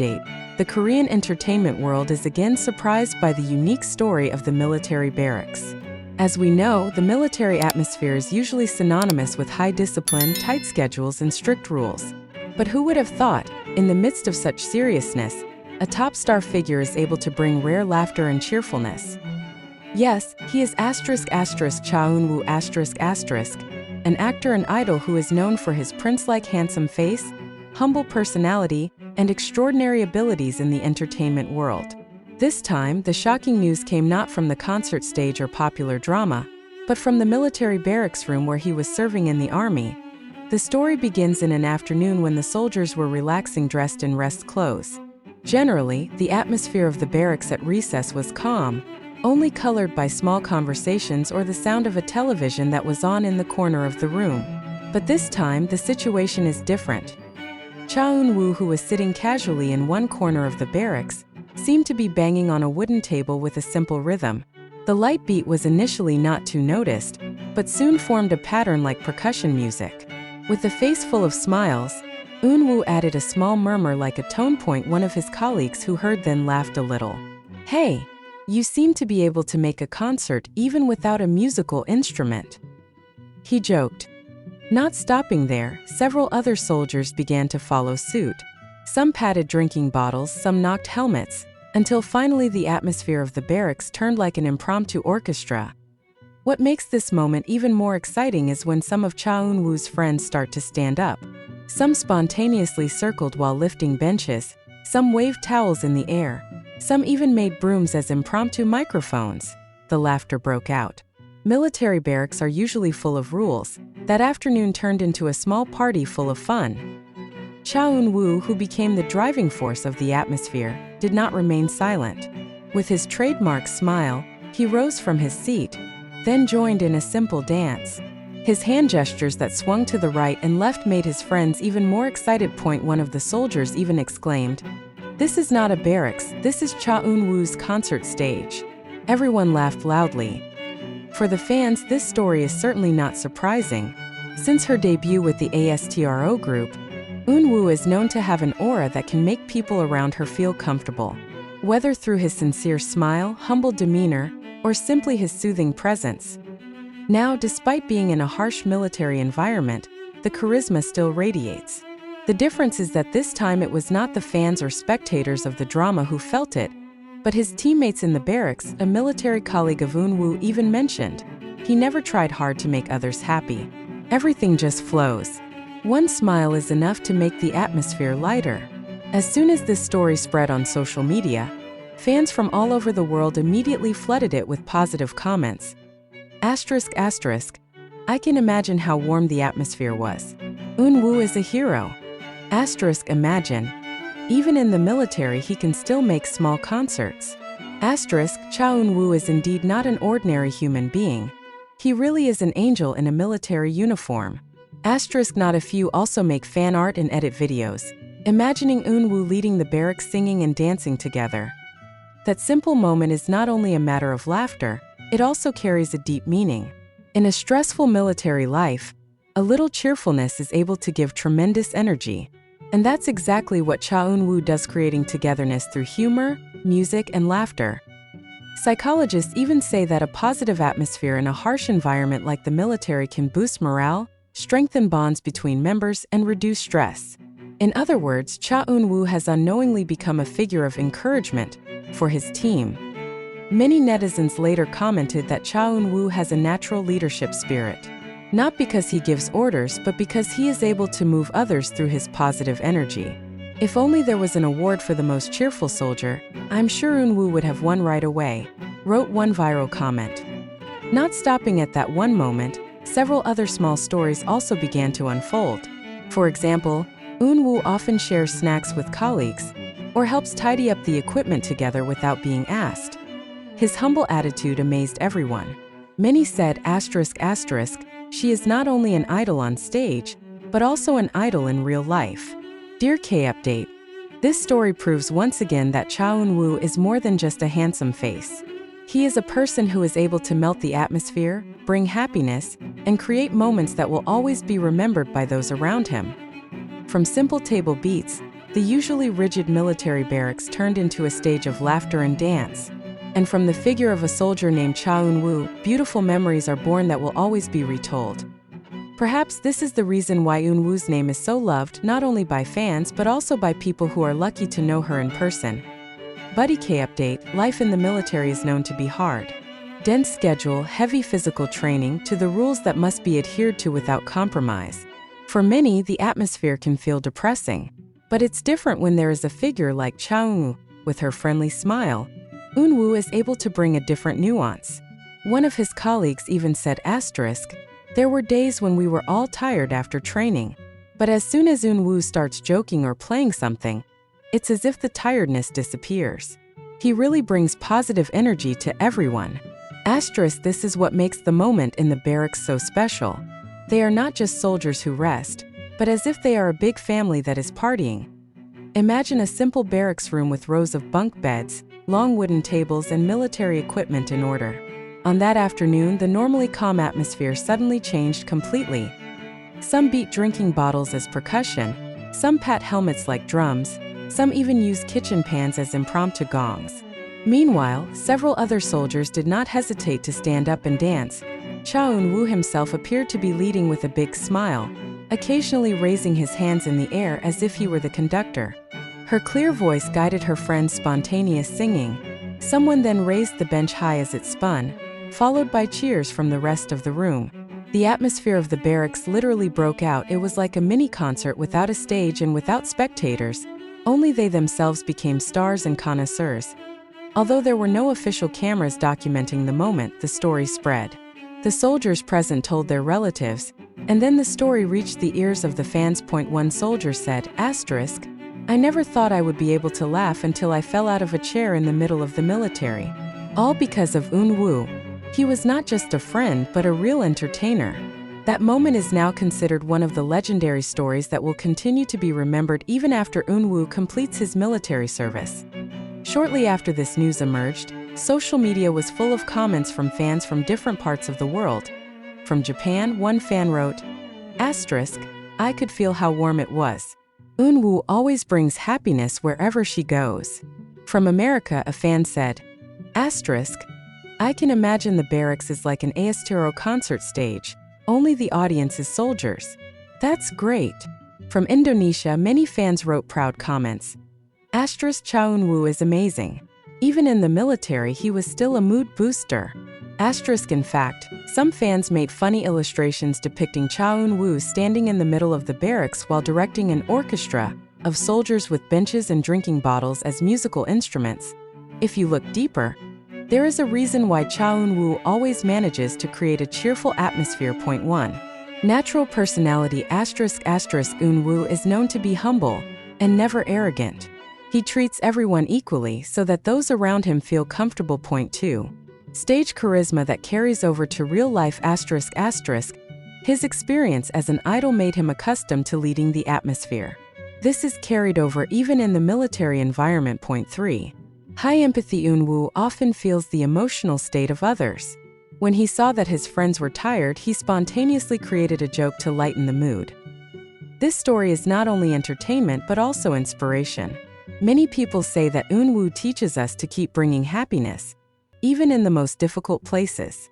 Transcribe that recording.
update. The Korean entertainment world is again surprised by the unique story of the military barracks. As we know, the military atmosphere is usually synonymous with high discipline, tight schedules, and strict rules. But who would have thought, in the midst of such seriousness, a top star figure is able to bring rare laughter and cheerfulness? Yes, he is Cha Eun-woo an actor and idol who is known for his prince-like handsome face, humble personality, and extraordinary abilities in the entertainment world. This time, the shocking news came not from the concert stage or popular drama, but from the military barracks room where he was serving in the army. The story begins in an afternoon when the soldiers were relaxing dressed in rest clothes. Generally, the atmosphere of the barracks at recess was calm, only colored by small conversations or the sound of a television that was on in the corner of the room. But this time, the situation is different. Cha Eun-woo, who was sitting casually in one corner of the barracks, seemed to be banging on a wooden table with a simple rhythm. The light beat was initially not too noticed, but soon formed a pattern like percussion music. With a face full of smiles, Eun-woo added a small murmur like a tone point. One of his colleagues who heard then laughed a little. "Hey, you seem to be able to make a concert even without a musical instrument," he joked. Not stopping there, several other soldiers began to follow suit. Some patted drinking bottles, some knocked helmets, until finally the atmosphere of the barracks turned like an impromptu orchestra. What makes this moment even more exciting is when some of Cha Eun-woo's friends start to stand up. Some spontaneously circled while lifting benches, some waved towels in the air, some even made brooms as impromptu microphones. The laughter broke out. Military barracks are usually full of rules. That afternoon turned into a small party full of fun. Cha Eun-woo, who became the driving force of the atmosphere, did not remain silent. With his trademark smile, he rose from his seat, then joined in a simple dance. His hand gestures that swung to the right and left made his friends even more excited. One of the soldiers even exclaimed, "This is not a barracks, this is Cha Eun-woo's concert stage." Everyone laughed loudly. For the fans, this story is certainly not surprising. Since her debut with the ASTRO group, Eun-woo is known to have an aura that can make people around her feel comfortable. Whether through his sincere smile, humble demeanor, or simply his soothing presence. Now, despite being in a harsh military environment, the charisma still radiates. The difference is that this time it was not the fans or spectators of the drama who felt it, but his teammates in the barracks. A military colleague of Eun-woo even mentioned, "He never tried hard to make others happy. Everything just flows. One smile is enough to make the atmosphere lighter." As soon as this story spread on social media, fans from all over the world immediately flooded it with positive comments. I can imagine how warm the atmosphere was. Eun-woo is a hero. Imagine. Even in the military he can still make small concerts. Cha Eun-woo is indeed not an ordinary human being. He really is an angel in a military uniform. Not a few also make fan art and edit videos, imagining Eun-woo leading the barracks singing and dancing together. That simple moment is not only a matter of laughter, it also carries a deep meaning. In a stressful military life, a little cheerfulness is able to give tremendous energy. And that's exactly what Cha Eun-woo does, creating togetherness through humor, music, and laughter. Psychologists even say that a positive atmosphere in a harsh environment like the military can boost morale, strengthen bonds between members, and reduce stress. In other words, Cha Eun-woo has unknowingly become a figure of encouragement for his team. Many netizens later commented that Cha Eun-woo has a natural leadership spirit. Not because he gives orders, but because he is able to move others through his positive energy. If only there was an award for the most cheerful soldier, I'm sure Eun-woo would have won right away, wrote one viral comment. Not stopping at that one moment, several other small stories also began to unfold. For example, Eun-woo often shares snacks with colleagues, or helps tidy up the equipment together without being asked. His humble attitude amazed everyone. Many said, "She is not only an idol on stage, but also an idol in real life." Dear K Update, this story proves once again that Cha Eun-woo is more than just a handsome face. He is a person who is able to melt the atmosphere, bring happiness, and create moments that will always be remembered by those around him. From simple table beats the usually rigid military barracks turned into a stage of laughter and dance. And from the figure of a soldier named Cha Eun-woo, beautiful memories are born that will always be retold. Perhaps this is the reason why Eun-woo's name is so loved not only by fans but also by people who are lucky to know her in person. Buddy K update: life in the military is known to be hard. Dense schedule, heavy physical training, to the rules that must be adhered to without compromise. For many, the atmosphere can feel depressing. But it's different when there is a figure like Cha Eun-woo. With her friendly smile, Eun-woo is able to bring a different nuance. One of his colleagues even said, asterisk, "There were days when we were all tired after training. But as soon as Eun-woo starts joking or playing something, it's as if the tiredness disappears. He really brings positive energy to everyone." Asterisk, this is what makes the moment in the barracks so special. They are not just soldiers who rest, but as if they are a big family that is partying. Imagine a simple barracks room with rows of bunk beds, long wooden tables, and military equipment in order. On that afternoon, the normally calm atmosphere suddenly changed completely. Some beat drinking bottles as percussion, some pat helmets like drums, some even use kitchen pans as impromptu gongs. Meanwhile, several other soldiers did not hesitate to stand up and dance. Cha Eun-woo himself appeared to be leading with a big smile, occasionally raising his hands in the air as if he were the conductor. Her clear voice guided her friend's spontaneous singing. Someone then raised the bench high as it spun, followed by cheers from the rest of the room. The atmosphere of the barracks literally broke out. It was like a mini concert without a stage and without spectators. Only they themselves became stars and connoisseurs. Although there were no official cameras documenting the moment, the story spread. The soldiers present told their relatives, and then the story reached the ears of the fans. One soldier said, asterisk, "I never thought I would be able to laugh until I fell out of a chair in the middle of the military. All because of Eun-woo. He was not just a friend but a real entertainer." That moment is now considered one of the legendary stories that will continue to be remembered even after Eun-woo completes his military service. Shortly after this news emerged, social media was full of comments from fans from different parts of the world. From Japan, one fan wrote, asterisk, "I could feel how warm it was. Eun-woo always brings happiness wherever she goes." From America, a fan said, asterisk, "I can imagine the barracks is like an ASTRO concert stage, only the audience is soldiers. That's great." From Indonesia, many fans wrote proud comments. Asterisk, Cha Eun-woo is amazing. Even in the military, he was still a mood booster. Asterisk, in fact, some fans made funny illustrations depicting Cha Eun-woo standing in the middle of the barracks while directing an orchestra of soldiers with benches and drinking bottles as musical instruments. If you look deeper, there is a reason why Cha Eun-woo always manages to create a cheerful atmosphere. 1. Natural personality. Asterisk, Eun-woo is known to be humble and never arrogant. He treats everyone equally so that those around him feel comfortable. 2. Stage charisma that carries over to real life. Asterisk, his experience as an idol made him accustomed to leading the atmosphere. This is carried over even in the military environment. 3. High empathy. Eun-woo often feels the emotional state of others. When he saw that his friends were tired, he spontaneously created a joke to lighten the mood. This story is not only entertainment but also inspiration. Many people say that Eun-woo teaches us to keep bringing happiness, even in the most difficult places.